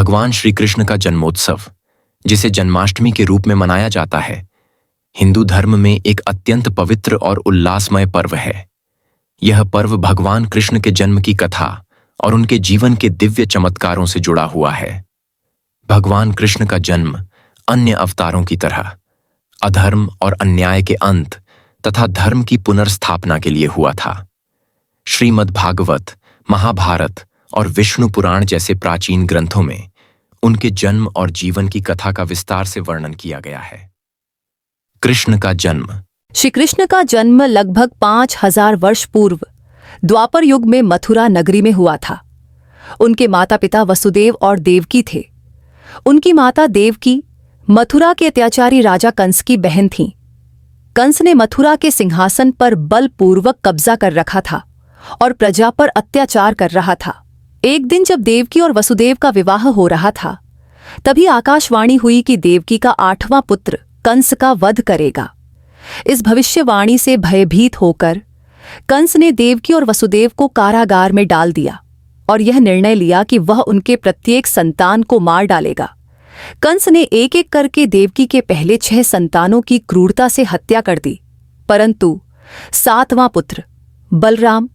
भगवान श्री कृष्ण का जन्मोत्सव, जिसे जन्माष्टमी के रूप में मनाया जाता है, हिंदू धर्म में एक अत्यंत पवित्र और उल्लासमय पर्व है। यह पर्व भगवान कृष्ण के जन्म की कथा और उनके जीवन के दिव्य चमत्कारों से जुड़ा हुआ है। भगवान कृष्ण का जन्म अन्य अवतारों की तरह अधर्म और अन्याय के अंत तथा धर्म की पुनर्स्थापना के लिए हुआ था। श्रीमद् भागवत, महाभारत और विष्णु पुराण जैसे प्राचीन ग्रंथों में उनके जन्म और जीवन की कथा का विस्तार से वर्णन किया गया है। कृष्ण का जन्म। श्री कृष्ण का जन्म लगभग 5000 वर्ष पूर्व द्वापर युग में मथुरा नगरी में हुआ था। उनके माता पिता वसुदेव और देवकी थे। उनकी माता देवकी मथुरा के अत्याचारी राजा कंस की बहन थीं। कंस ने मथुरा के सिंहासन पर बलपूर्वक कब्जा कर रखा था और प्रजा पर अत्याचार कर रहा था। एक दिन जब देवकी और वसुदेव का विवाह हो रहा था, तभी आकाशवाणी हुई कि देवकी का 8वां पुत्र कंस का वध करेगा। इस भविष्यवाणी से भयभीत होकर कंस ने देवकी और वसुदेव को कारागार में डाल दिया और यह निर्णय लिया कि वह उनके प्रत्येक संतान को मार डालेगा। कंस ने एक एक करके देवकी के पहले 6 संतानों की क्रूरता से हत्या कर दी, परंतु 7वां पुत्र बलराम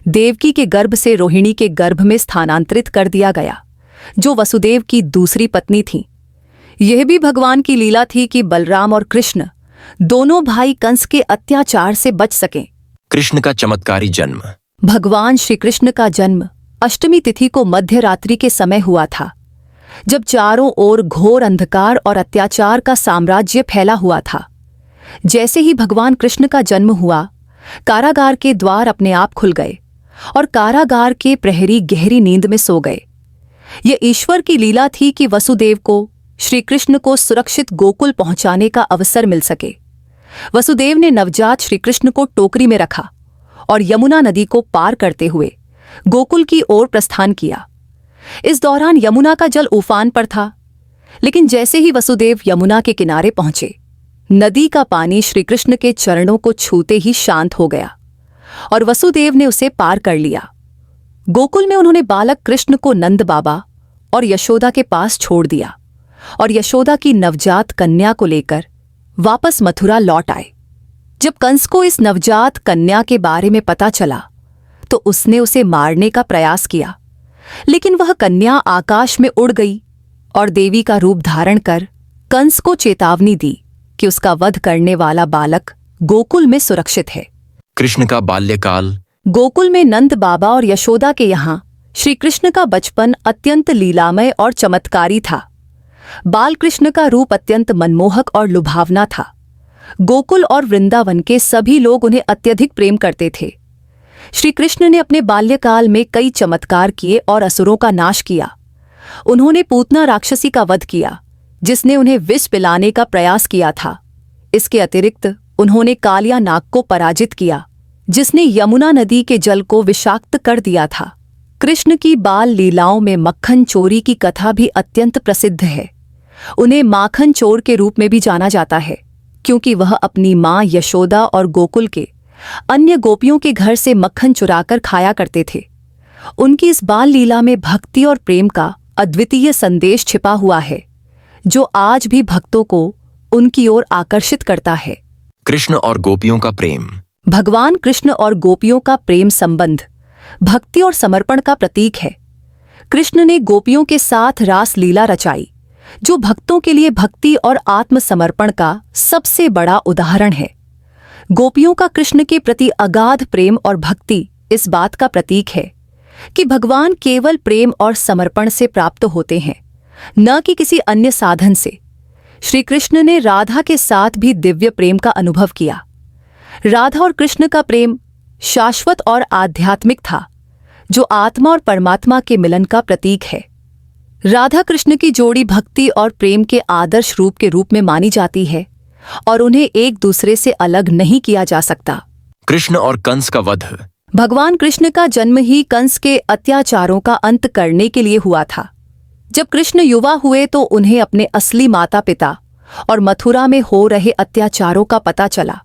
देवकी के गर्भ से रोहिणी के गर्भ में स्थानांतरित कर दिया गया, जो वसुदेव की दूसरी पत्नी थी। यह भी भगवान की लीला थी कि बलराम और कृष्ण दोनों भाई कंस के अत्याचार से बच सकें। कृष्ण का चमत्कारी जन्म। भगवान श्री कृष्ण का जन्म अष्टमी तिथि को मध्य रात्रि के समय हुआ था, जब चारों ओर घोर अंधकार और अत्याचार का साम्राज्य फैला हुआ था। जैसे ही भगवान कृष्ण का जन्म हुआ, कारागार के द्वार अपने आप खुल गए और कारागार के प्रहरी गहरी नींद में सो गए। यह ईश्वर की लीला थी कि वसुदेव को श्री कृष्ण को सुरक्षित गोकुल पहुंचाने का अवसर मिल सके। वसुदेव ने नवजात श्री कृष्ण को टोकरी में रखा और यमुना नदी को पार करते हुए गोकुल की ओर प्रस्थान किया। इस दौरान यमुना का जल उफान पर था, लेकिन जैसे ही वसुदेव यमुना के किनारे पहुंचे, नदी का पानी श्री कृष्ण के चरणों को छूते ही शांत हो गया और वसुदेव ने उसे पार कर लिया। गोकुल में उन्होंने बालक कृष्ण को नंद बाबा और यशोदा के पास छोड़ दिया और यशोदा की नवजात कन्या को लेकर वापस मथुरा लौट आए। जब कंस को इस नवजात कन्या के बारे में पता चला, तो उसने उसे मारने का प्रयास किया, लेकिन वह कन्या आकाश में उड़ गई और देवी का रूप धारण कर कंस को चेतावनी दी कि उसका वध करने वाला बालक गोकुल में सुरक्षित है। कृष्ण का बाल्यकाल। गोकुल में नंद बाबा और यशोदा के यहाँ श्री कृष्ण का बचपन अत्यंत लीलामय और चमत्कारी था। बाल कृष्ण का रूप अत्यंत मनमोहक और लुभावना था। गोकुल और वृंदावन के सभी लोग उन्हें अत्यधिक प्रेम करते थे। श्री कृष्ण ने अपने बाल्यकाल में कई चमत्कार किए और असुरों का नाश किया। उन्होंने पूतना राक्षसी का वध किया, जिसने उन्हें विष पिलाने का प्रयास किया था। इसके अतिरिक्त उन्होंने कालिया नाग को पराजित किया, जिसने यमुना नदी के जल को विषाक्त कर दिया था। कृष्ण की बाल लीलाओं में मक्खन चोरी की कथा भी अत्यंत प्रसिद्ध है। उन्हें माखन चोर के रूप में भी जाना जाता है, क्योंकि वह अपनी मां यशोदा और गोकुल के अन्य गोपियों के घर से मक्खन चुराकर खाया करते थे। उनकी इस बाल लीला में भक्ति और प्रेम का अद्वितीय संदेश छिपा हुआ है, जो आज भी भक्तों को उनकी ओर आकर्षित करता है। कृष्ण और गोपियों का प्रेम। भगवान कृष्ण और गोपियों का प्रेम संबंध भक्ति और समर्पण का प्रतीक है। कृष्ण ने गोपियों के साथ रास लीला रचाई, जो भक्तों के लिए भक्ति और आत्मसमर्पण का सबसे बड़ा उदाहरण है। गोपियों का कृष्ण के प्रति अगाध प्रेम और भक्ति इस बात का प्रतीक है कि भगवान केवल प्रेम और समर्पण से प्राप्त होते हैं, न कि किसी अन्य साधन से। श्री कृष्ण ने राधा के साथ भी दिव्य प्रेम का अनुभव किया। राधा और कृष्ण का प्रेम शाश्वत और आध्यात्मिक था, जो आत्मा और परमात्मा के मिलन का प्रतीक है। राधा कृष्ण की जोड़ी भक्ति और प्रेम के आदर्श रूप के रूप में मानी जाती है और उन्हें एक दूसरे से अलग नहीं किया जा सकता। कृष्ण और कंस का वध। भगवान कृष्ण का जन्म ही कंस के अत्याचारों का अंत करने के लिए हुआ था। जब कृष्ण युवा हुए तो उन्हें अपने असली माता पिता और मथुरा में हो रहे अत्याचारों का पता चला।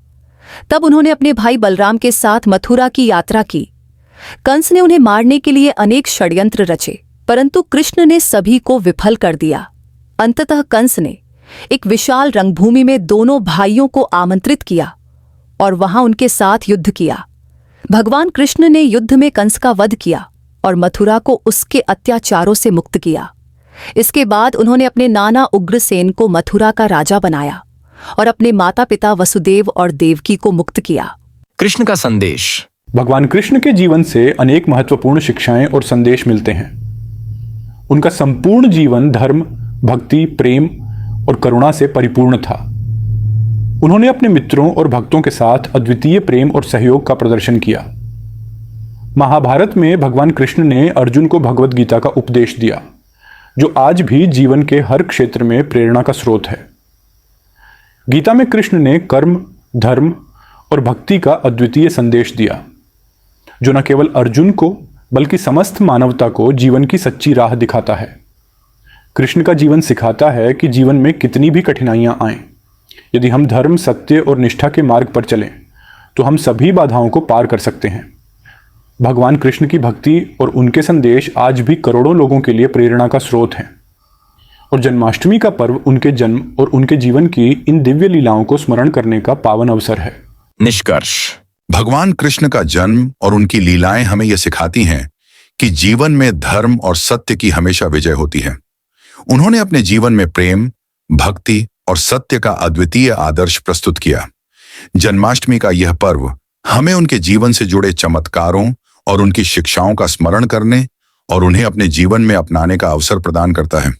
तब उन्होंने अपने भाई बलराम के साथ मथुरा की यात्रा की। कंस ने उन्हें मारने के लिए अनेक षड्यंत्र रचे, परंतु कृष्ण ने सभी को विफल कर दिया। अंततः कंस ने एक विशाल रंगभूमि में दोनों भाइयों को आमंत्रित किया और वहां उनके साथ युद्ध किया। भगवान कृष्ण ने युद्ध में कंस का वध किया और मथुरा को उसके अत्याचारों से मुक्त किया। इसके बाद उन्होंने अपने नाना उग्रसेन को मथुरा का राजा बनाया और अपने माता पिता वसुदेव और देवकी को मुक्त किया। कृष्ण का संदेश। भगवान कृष्ण के जीवन से अनेक महत्वपूर्ण शिक्षाएं और संदेश मिलते हैं। उनका संपूर्ण जीवन धर्म, भक्ति, प्रेम और करुणा से परिपूर्ण था। उन्होंने अपने मित्रों और भक्तों के साथ अद्वितीय प्रेम और सहयोग का प्रदर्शन किया। महाभारत में भगवान कृष्ण ने अर्जुन को भगवद गीता का उपदेश दिया, जो आज भी जीवन के हर क्षेत्र में प्रेरणा का स्रोत है। गीता में कृष्ण ने कर्म, धर्म और भक्ति का अद्वितीय संदेश दिया, जो न केवल अर्जुन को बल्कि समस्त मानवता को जीवन की सच्ची राह दिखाता है। कृष्ण का जीवन सिखाता है कि जीवन में कितनी भी कठिनाइयां आएं, यदि हम धर्म, सत्य और निष्ठा के मार्ग पर चलें तो हम सभी बाधाओं को पार कर सकते हैं। भगवान कृष्ण की भक्ति और उनके संदेश आज भी करोड़ों लोगों के लिए प्रेरणा का स्रोत हैं। और जन्माष्टमी का पर्व उनके जन्म और उनके जीवन की इन दिव्य लीलाओं को स्मरण करने का पावन अवसर है। निष्कर्ष। भगवान कृष्ण का जन्म और उनकी लीलाएं हमें यह सिखाती हैं कि जीवन में धर्म और सत्य की हमेशा विजय होती है। उन्होंने अपने जीवन में प्रेम, भक्ति और सत्य का अद्वितीय आदर्श प्रस्तुत किया। जन्माष्टमी का यह पर्व हमें उनके जीवन से जुड़े चमत्कारों और उनकी शिक्षाओं का स्मरण करने और उन्हें अपने जीवन में अपनाने का अवसर प्रदान करता है।